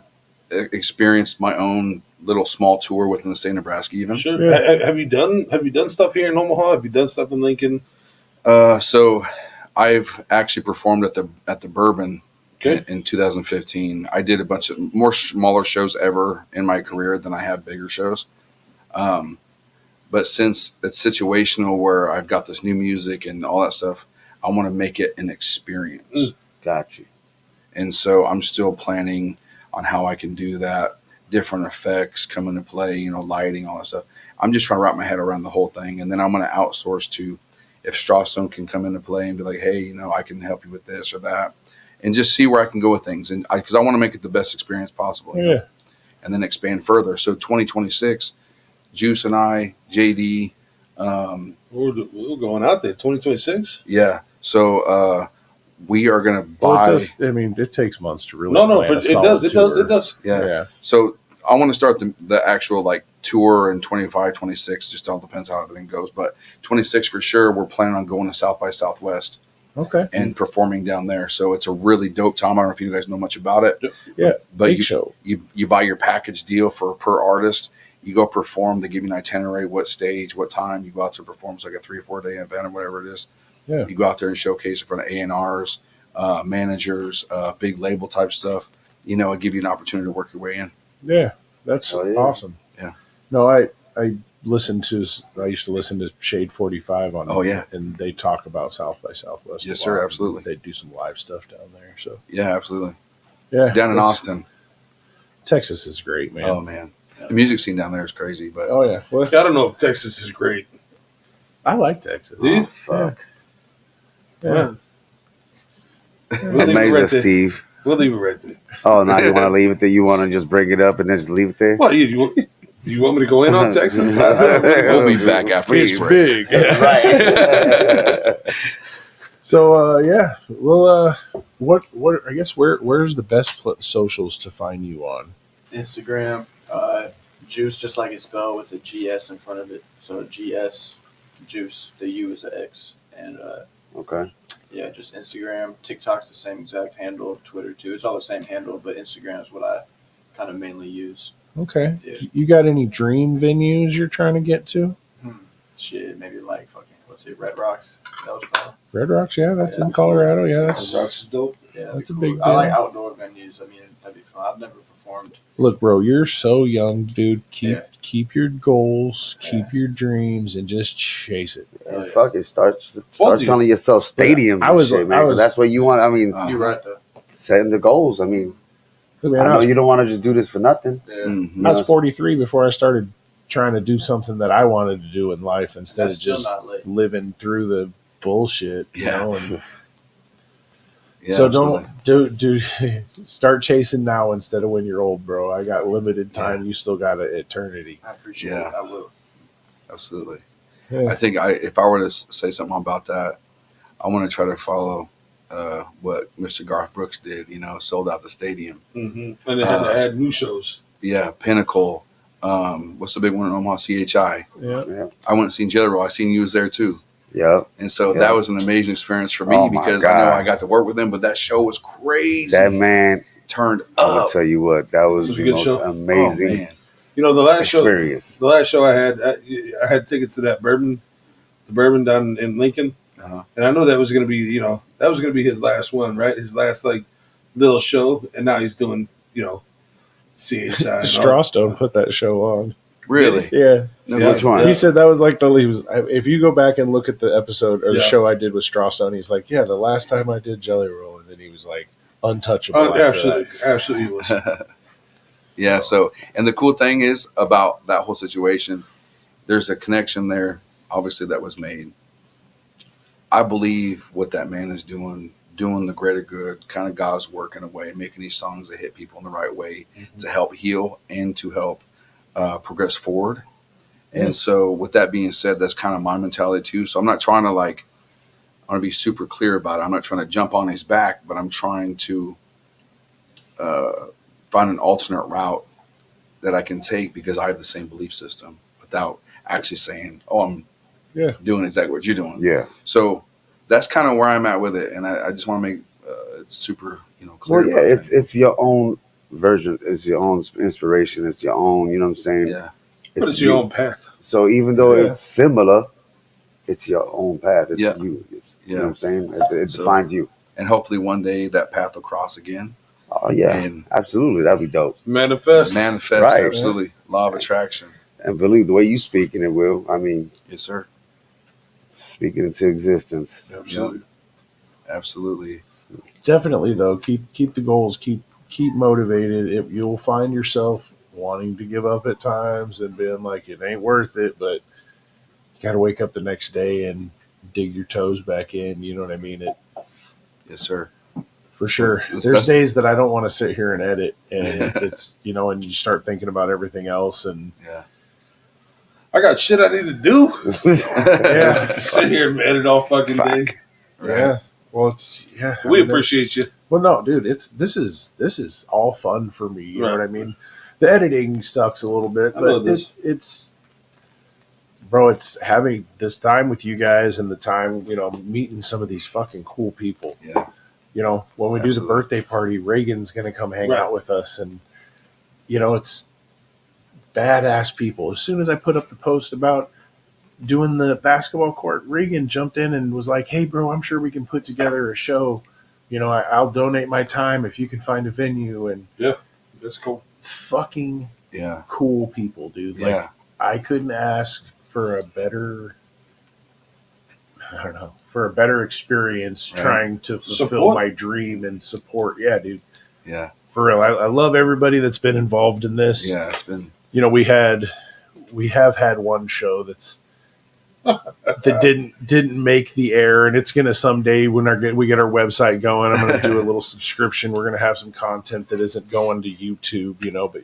to experience my own little small tour within the state of Nebraska, even.
Sure.
Yeah.
Have you done stuff here in Omaha? Have you done stuff in Lincoln?
So I've actually performed at the Bourbon
Okay.
in 2015. I did a bunch of more smaller shows ever in my career than I have bigger shows. But since it's situational where I've got this new music and all that stuff, I want to make it an experience.
Got you.
And so I'm still planning on how I can do that. Different effects come into play, lighting, all that stuff. I'm just trying to wrap my head around the whole thing. And then I'm going to outsource to if Strawstone can come into play and be like, hey, I can help you with this or that. And just see where I can go with things. And because I want to make it the best experience possible.
Yeah.
And then expand further. So 2026, Juice and I, JD.
We're going out there 2026.
Yeah. So we are going to buy.
Well, it takes months to really.
No,
plan a
it
solid
does.
tour.
Yeah. So I want to start the actual tour in 25, 26. Just all depends how everything goes. But 26 for sure. We're planning on going to South by Southwest
Okay.
and performing down there. So it's a really dope time. I don't know if you guys know much about it.
Yeah.
But
Big show.
you buy your package deal for per artist. You go perform. They give you an itinerary, what stage, what time. You go out to perform. It's like a 3 or 4 day event or whatever it is.
Yeah.
You go out there and showcase in front of A&Rs, managers, big label type stuff. And give you an opportunity to work your way in.
Yeah. That's
Oh, yeah.
awesome.
Yeah.
No, I used to listen to Shade 45 on.
Oh, yeah.
And they talk about South by Southwest.
Yes,
a
sir,
lot.
absolutely.
They do some live stuff down there. So
Yeah, absolutely.
yeah.
Down in
that's-
Austin.
Texas is great, man.
Oh man, the music scene down there is crazy. But
Oh yeah. Well,
I don't know if Texas is great.
I like Texas.
Do you?
Oh, fuck.
Yeah.
We'll leave it
Amazing,
right there.
Steve.
We'll leave it right there.
Oh, now you want to leave it there? You want to just bring it up and then just leave it there?
What you want me to go in on Texas?
we'll be back after
It's
this break.
big.
Right.
So yeah. Well, what? I guess where's the best socials to find you on?
Instagram, Juice, just like it's spelled with a GS in front of it. So GS, Juice. The U is the X. And
Okay.
yeah, just Instagram. TikTok's the same exact handle. Twitter too. It's all the same handle, but Instagram is what I kind of mainly use.
Okay.
Yeah.
You got any dream venues you're trying to get to?
Shit, maybe like fucking, let's say Red Rocks. That was fun.
Red Rocks, yeah, that's
Yeah.
in Colorado. Yeah, that's
Rocks is dope.
Yeah,
That's
that'd
a
be
big
cool. I like
deal.
outdoor venues. I mean, that'd be fun. I've never performed.
look, bro. You're so young, dude.
Yeah.
Keep your goals,
Yeah.
keep your dreams, and just chase it.
And fuck it. Start
Well, dude.
telling yourself stadiums.
I
and
was-
shit, man.
I
'cause
was-
that's what you want. I mean,
Uh-huh.
You're right though.
setting the goals. I mean,
Look, man,
I
I
know
was,
you don't want to just do this for nothing.
Yeah.
Mhm.
I was 43 before I started trying to do something that I wanted to do in life instead
That's
of
still
just
not late.
living through the bullshit. You
Yeah.
know. And
Yeah,
so
absolutely.
don't start chasing now instead of when you're old, bro. I got limited time. You still got an eternity.
I appreciate
Yeah.
it. I will.
Absolutely.
Yeah.
I think if I were to say something about that, I want to try to follow what Mr. Garth Brooks did. Sold out the stadium.
Mm-hmm. And they had to add new shows.
Yeah, Pinnacle. What's the big one in Omaha? CHI.
Yeah.
Yeah.
I went and seen Jelly Roll. I seen you was there too.
Yep.
And so
Yeah.
that was an amazing experience for me
Oh, my
because I know
God.
I got to work with him, but that show was crazy.
That man,
turned
I will
up.
tell you what, that was
It was a
the
good
most
show.
Oh,
amazing
man.
The last
experience.
show I had tickets to the Bourbon down in Lincoln,
Uh-huh.
and I know that was going to be his last one, right? His last little show, and now he's doing CHI. and all.
Strawstone put that show on.
Really?
Yeah.
No,
Yeah.
Which one?
He said that was like if you go back and look at the episode or the
Yeah.
show I did with Strawstone, he's like, yeah, the last time I did Jelly Roll, and then he was like untouchable.
Oh,
after
absolutely was.
Yeah. So, and the cool thing is about that whole situation, there's a connection there, obviously, that was made. I believe what that man is doing the greater good, kind of God's work in a way, making these songs that hit people in the right way to help heal and to help progress forward. And so, with that being said, that's kind of my mentality too. So I'm not trying to I want to be super clear about it. I'm not trying to jump on his back, but I'm trying to find an alternate route that I can take because I have the same belief system without actually saying, "Oh, I'm doing exactly what you're doing."
Yeah.
So that's kind of where I'm at with it, and I just want to make it super, clear.
Well, yeah, it's your own version. It's your own inspiration. It's your own. You know what I'm saying?
Yeah.
But it's your own path.
So even though it's similar, it's your own path. It's
Yeah.
you. It's,
Yeah.
You know what I'm saying? It defines you.
And hopefully one day that path will cross again.
Oh yeah,
And
absolutely. That'd be dope.
Manifest.
Right. Absolutely. Law of attraction.
And believe the way you speaking it, Will. I mean,
Yes, sir.
speaking into existence.
Absolutely.
Absolutely.
Definitely though, keep the goals, keep motivated. You'll find yourself wanting to give up at times and being like it ain't worth it, but you got to wake up the next day and dig your toes back in. You know what I mean?
Yes, sir.
For sure. There's days that I don't want to sit here and edit, and it's and you start thinking about everything else, and
I got shit I need to do.
yeah,
Sit here and edit all fucking day.
yeah. Well, it's
We appreciate you.
Well, no, dude, this is all fun for me. You know what I mean? The editing sucks a little bit, but it's bro, it's having this time with you guys and the time, meeting some of these fucking cool people.
Yeah.
When we do the birthday party, Reagan's going to come hang out with us, and it's badass people. As soon as I put up the post about doing the basketball court, Reagan jumped in and was like, "Hey, bro, I'm sure we can put together a show. I'll donate my time if you can find a venue." And
that's cool.
Fucking cool people, dude.
Yeah.
Like, I couldn't ask for a better, experience trying to fulfill my dream and support. Yeah, dude.
Yeah.
For real. I love everybody that's been involved in this.
Yeah, it's been.
We have had one show that didn't make the air, and it's gonna someday when we get our website going. I'm gonna do a little subscription. We're gonna have some content that isn't going to YouTube, but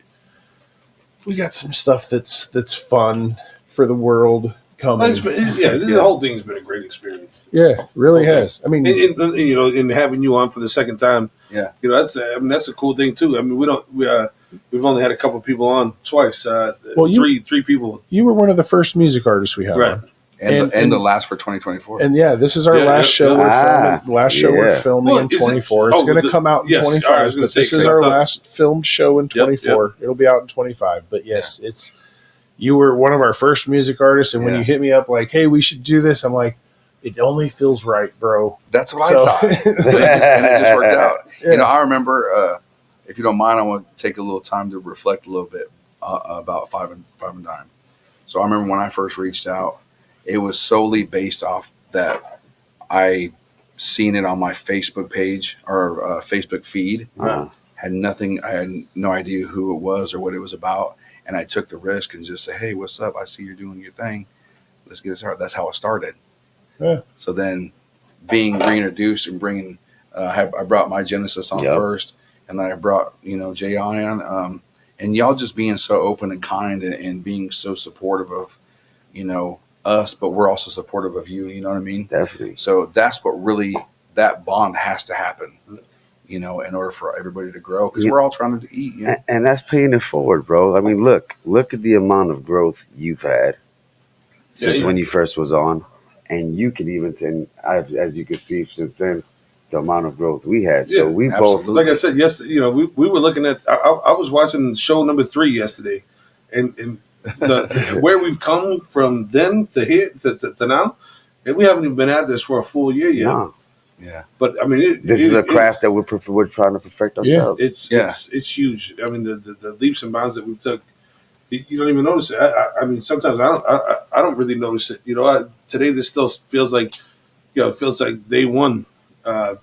we got some stuff that's fun for the world coming.
The whole thing's been a great experience.
Yeah, it really has. I mean,
and having you on for the second time.
Yeah,
that's a cool thing too. I mean, we've only had a couple of people on twice. Three people.
You were one of the first music artists we had on.
And the last for 2024.
And this is our last show. We're filming in 24. It's going to come out in 25. But this is our last filmed show in 24. It'll be out in 25. But yes, you were one of our first music artists. And when you hit me up like, "Hey, we should do this," I'm like, it only feels right, bro.
That's what I thought. And it just worked out. Yeah. I remember, if you don't mind, I want to take a little time to reflect a little bit about Five and Dime. So I remember when I first reached out, it was solely based off that I seen it on my Facebook page or Facebook feed. Had nothing. I had no idea who it was or what it was about, and I took the risk and just said, "Hey, what's up? I see you're doing your thing. Let's get it started." That's how it started.
Yeah.
So then, being reintroduced and bringing, I brought my Genesis on first, and then I brought Jay on, and y'all just being so open and kind and being so supportive of, us, but we're also supportive of you. You know what I mean?
Definitely.
So that's what really, that bond has to happen, in order for everybody to grow, because we're all trying to eat.
And that's paying it forward, bro. I mean, look at the amount of growth you've had since when you first was on, and you can even, as you can see since then, the amount of growth we had. So we both,
like I said yesterday, we were looking at. I was watching show number 3 yesterday, and where we've come from then to here to now, and we haven't even been at this for a full year yet.
No.
Yeah,
but I mean,
this is a craft that we're trying to perfect ourselves.
It's huge. I mean, the leaps and bounds that we took, you don't even notice it. I mean, sometimes I don't really notice it. Today this still feels like, it feels like day one. But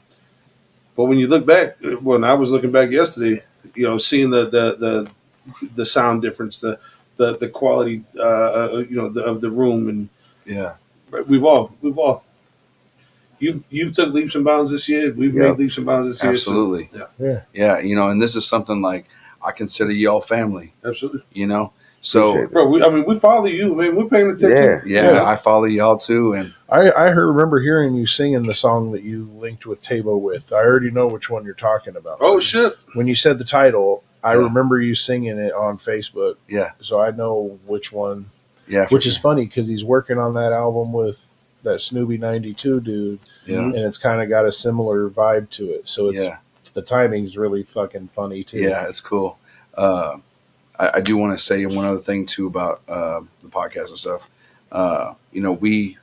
when you look back, when I was looking back yesterday, seeing the sound difference, the quality, of the room, and we've all you took leaps and bounds this year. We've made leaps and bounds this year.
Absolutely.
So,
Yeah. You know, and this is something like I consider y'all family.
absolutely.
You know, so
Bro, we follow you. Man, we're paying attention.
yeah, I follow y'all too, and
remember hearing you singing the song that you linked with Tabo with. I already know which one you're talking about.
Oh shit!
When you said the title, I remember you singing it on Facebook.
Yeah.
So I know which one.
Yeah.
Which is funny because he's working on that album with that Snoopy 92 dude.
Yeah.
And it's kind of got a similar vibe to it. So it's the timing's really fucking funny too.
Yeah, it's cool. I do want to say one other thing too about the podcast and stuff. You know, we,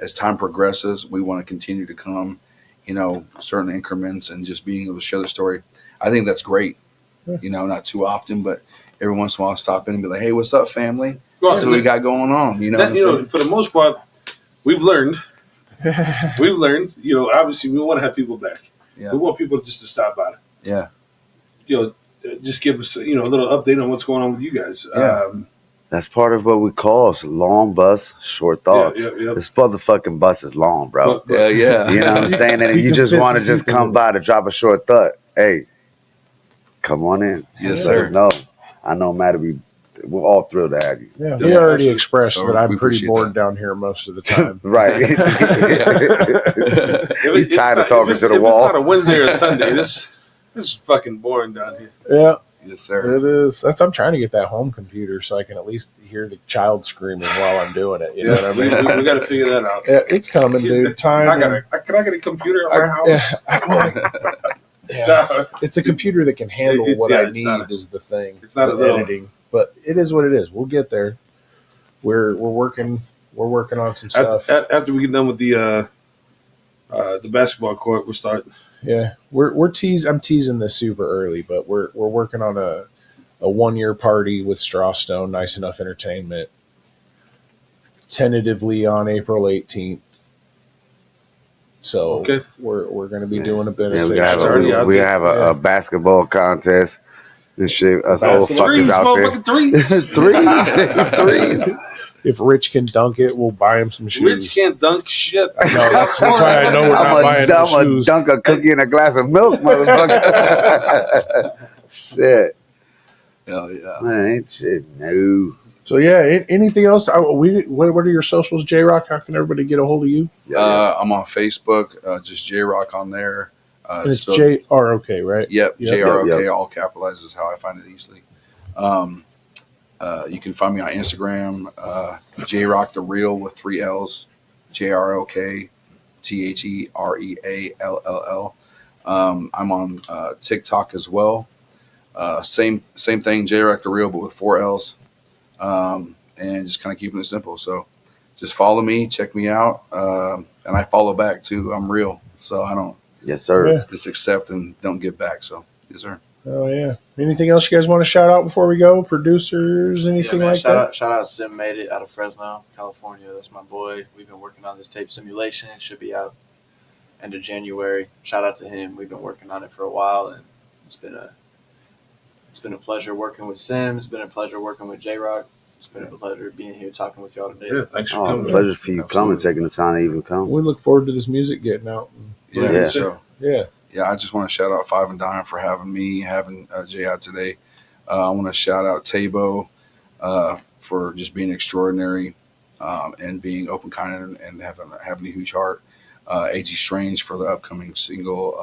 as time progresses, we want to continue to come, you know, certain increments and just being able to share the story. I think that's great. You know, not too often, but every once in a while, I'll stop in and be like, "Hey, what's up, family? What's what we got going on?" You know,
for the most part, we've learned. You know, obviously, we want to have people back.
Yeah.
We want people just to stop by.
Yeah.
You know, just give us a little update on what's going on with you guys.
Yeah.
That's part of what we call long bus, short thoughts.
Yeah.
This motherfucking bus is long, bro.
Yeah.
You know what I'm saying? And if you just want to just come by to drop a short thought, hey, come on in.
Yes, sir.
No, I know, Matt, we're all thrilled to have you.
Yeah, we already expressed
So
that I'm
we
pretty
appreciate
bored
that.
down here most of the time.
Right. He's tired of talking to the
If
wall.
it's not a Wednesday or a Sunday, this is fucking boring down here.
Yeah,
Yes, sir.
it is. I'm trying to get that home computer so I can at least hear the child screaming while I'm doing it. You know what I mean?
we got to figure that out.
Yeah, it's coming, dude. Time.
Can I get a computer at my house?
Yeah, it's a computer that can handle what I
it's
need
not
is the thing.
it's not
the
a little-
editing, but it is what it is. We'll get there. We're working on some stuff.
After we get done with the basketball court, we'll start.
Yeah, I'm teasing this super early, but we're working on a 1 year party with Strawstone, Nice Enough Entertainment, tentatively on April 18th. So
Okay.
we're going to be doing a
Yeah,
benefit.
It's already out
we
there.
have a basketball contest and shit. Us old fuckers
Threes,
out there.
motherfucking threes.
Threes.
If Rich can dunk it, we'll buy him some shoes.
Rich can't dunk shit.
No, that's why I know we're not buying some
I'm a
shoes.
dunk a cookie in a glass of milk, motherfucker. Shit.
Hell yeah.
Man, ain't shit. No.
So yeah, anything else? What are your socials, JROK? How can everybody get a hold of you?
I'm on Facebook, just JROK on there.
It's
spelled-
JROK, right?
Yep,
Yep.
JROK,
Yep.
all capitalized is how I find it easily. You can find me on Instagram, JROK the Real with 3 L's, JROK THEREALLL. I'm on TikTok as well. Same thing, JROK the Real, but with 4 L's. And just kind of keeping it simple. So just follow me, check me out, and I follow back too. I'm real, so I don't
Yes, sir.
Yeah.
just accept and don't give back. So yes, sir.
Oh yeah. Anything else you guys want to shout out before we go? Producers, anything like that?
Shout out Sim Made It out of Fresno, California. That's my boy. We've been working on this tape simulation. It should be out end of January. Shout out to him. We've been working on it for a while, and it's been a pleasure working with Sim. It's been a pleasure working with JROK. It's been a pleasure being here talking with y'all today.
Yeah, thanks for
Oh,
coming.
pleasure for you coming,
Absolutely.
taking the time to even come.
We look forward to this music getting out.
Yeah.
Yeah.
So
Yeah.
yeah, I just want to shout out Five and Dime for having me, having Jay out today. I want to shout out Tabo for just being extraordinary and being open-minded and having a huge heart. A.G. Strange for the upcoming single,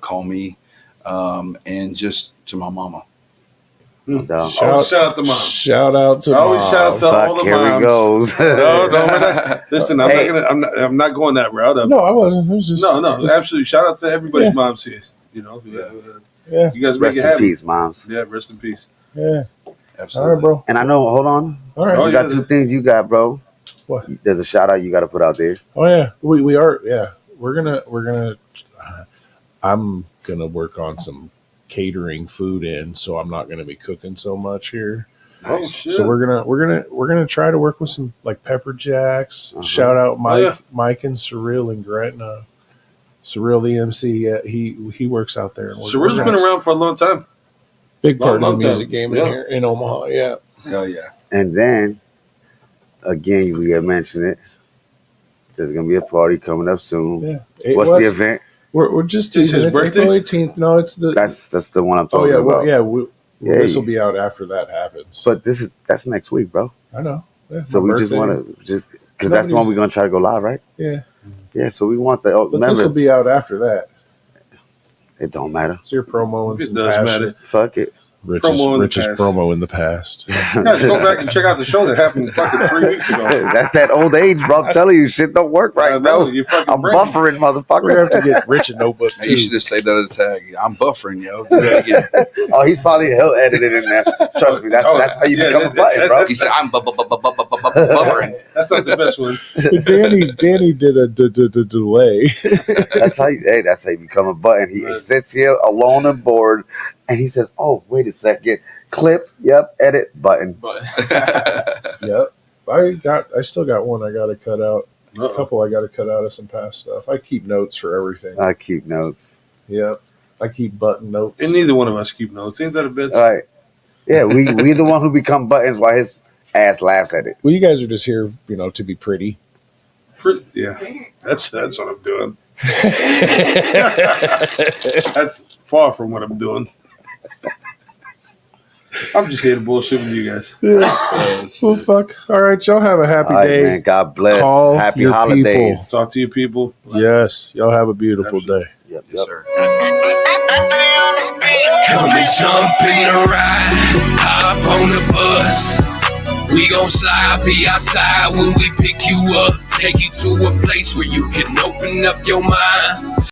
Call Me, and just to my mama.
Dog.
Shout out to mom.
Shout out to
Always
Mom.
shout out to all
Fuck,
the
here
moms.
we goes.
No, we're not. Listen,
Hey.
I'm not going that route.
No, I wasn't. It was just
No,
just-
absolutely. Shout out to everybody's
Yeah.
moms here. You know,
Yeah.
you guys make
Rest
it
in
happen.
peace, moms.
Yeah, rest in peace.
Yeah.
Absolutely.
All right, bro.
And I know, hold on.
All right.
Oh,
You
yeah.
got two things you got, bro.
What?
There's a shout out you got to put out there.
Oh yeah, we are. Yeah, we're gonna. I'm gonna work on some catering food in, so I'm not gonna be cooking so much here.
Oh
Nice.
shit!
So we're gonna try to work with some like pepper jacks.
Uh-huh.
Shout out Mike,
yeah.
Mike and Surreal in Gretna. Surreal the MC. Yeah, he works out there. And
Surreal's been around for a long time.
Big part
long
of the music
time.
game
Yeah.
in here in Omaha. Yeah.
Hell yeah.
And then, again, we had mentioned it. There's gonna be a party coming up soon.
Yeah.
What's the event?
We're just
It's
teasing.
his
It's
birthday?
April 18th. No, it's the.
That's the one I'm
oh
talking
yeah,
about. Yeah,
this will be out after that happens.
But that's next week, bro.
I know. Yeah,
So
my
we just
birthday.
want to because that's the one we're gonna try to go live, right?
Yeah,
Yeah. So we want the.
but this will
Remember,
be out after that.
it don't matter.
It's your promo and
It
some
does
passion.
matter.
Fuck it.
Promo in the
Rich's
past.
promo in the past.
You guys go back and check out the show that happened fucking 3 weeks ago.
That's that old age, bro. I'm telling you, shit don't work
I
right,
know,
bro.
you fucking
I'm
brain.
buffering,
We're gonna
motherfucker.
have to get Rich a notebook
Hey, you
too.
should just say that as a tag. I'm buffering, yo. Do that again.
Oh, he's probably he'll edit it in there. Trust me, that's how you become a button, bro.
He said, I'm buffering.
That's not the best one.
Danny did a delay.
That's how you become a button. He sits here alone and bored, and he says, "Oh, wait a second, clip, yep, edit, button."
But
Yep. I still got one I gotta cut out. A couple I gotta cut out of some past stuff. I keep notes for everything.
I keep notes.
Yep. I keep button notes.
And neither one of us keep notes. Ain't that a bitch?
All right, yeah, we the one who become buttons while his ass laughs at it.
Well, you guys are just here, to be pretty.
Yeah, that's what I'm doing. That's far from what I'm doing. I'm just here to bullshit with you guys.
Well, fuck. All right, y'all have a happy
All right,
day.
man. God bless.
Call
Happy
your
holidays.
Talk to you people.
Yes, y'all have a beautiful day.
Yep,
Yes, sir.
Come and jump in the ride, hop on the bus. We gon' slide, be outside when we pick you up. Take you to a place where you can open up your mind.